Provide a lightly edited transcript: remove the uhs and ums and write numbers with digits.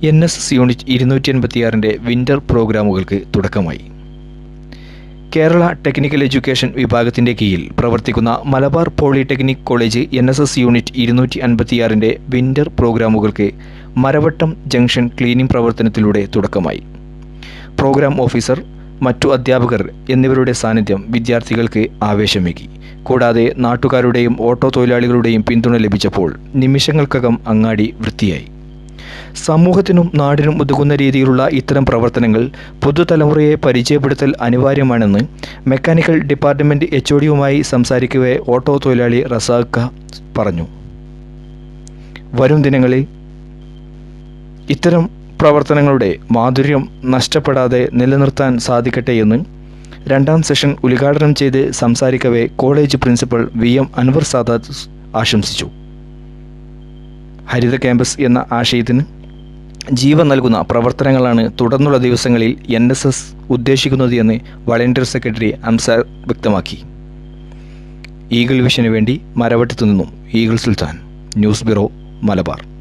NSS unit 286 winter പ്രോഗ്രാമുകൾക്ക് തുടക്കമായി. Kerala technical education വിഭാഗത്തിന്റെ കീഴിൽ പ്രവർത്തിക്കുന്ന Malabar polytechnic college NSS unit 256 winter പ്രോഗ്രാമുകൾക്ക് മരവട്ടം ജംഗ്ഷൻ ക്ലീനിംഗ് പ്രവർത്തനത്തിലൂടെ തുടക്കമായി. പ്രോഗ്രാം ഓഫീസർ, മറ്റു അധ്യാപകർ എന്നിവരുടെ സാന്നിധ്യം വിദ്യാർത്ഥികൾക്ക് ആവേശമേകി. കൂടാതെ നാട്ടുകാരുടെയും ഓട്ടോ തൊഴിലാളികളുടെയും പിന്തുണ ലഭിച്ചപ്പോൾ നിമിഷങ്ങൾക്കകം അങ്ങാടി വൃത്തിയായി. സമൂഹത്തിനും നാടിനും ഉതകുന്ന രീതിയിലുള്ള ഇത്തരം പ്രവർത്തനങ്ങൾ പുതുതലമുറയെ പരിചയപ്പെടുത്തൽ അനിവാര്യമാണെന്ന് മെക്കാനിക്കൽ ഡിപ്പാർട്ട്മെന്റ് HODയുമായി സംസാരിക്കവേ ഓട്ടോ തൊഴിലാളി റസാഖ പറഞ്ഞു. വരും ദിനങ്ങളിൽ ഇത്തരം പ്രവർത്തനങ്ങളുടെ മാധുര്യം നഷ്ടപ്പെടാതെ നിലനിർത്താൻ സാധിക്കട്ടെയെന്ന് രണ്ടാം സെഷൻ ഉദ്ഘാടനം ചെയ്ത് സംസാരിക്കവേ college principal VM Anwar Sadath ആശംസിച്ചു. ഹരിത ക്യാമ്പസ് എന്ന ആശയത്തിന് ജീവൻ നൽകുന്ന പ്രവർത്തനങ്ങളാണ് തുടർന്നുള്ള ദിവസങ്ങളിൽ NSS ഉദ്ദേശിക്കുന്നത് എന്ന് വളണ്ടിയർ സെക്രട്ടറി അംസാർ വ്യക്തമാക്കി. ഈഗിൾ വിഷന് വേണ്ടി മരവട്ടത്തു നിന്നും ഈഗിൾ സുൽത്താൻ, ന്യൂസ് ബ്യൂറോ, മലബാർ.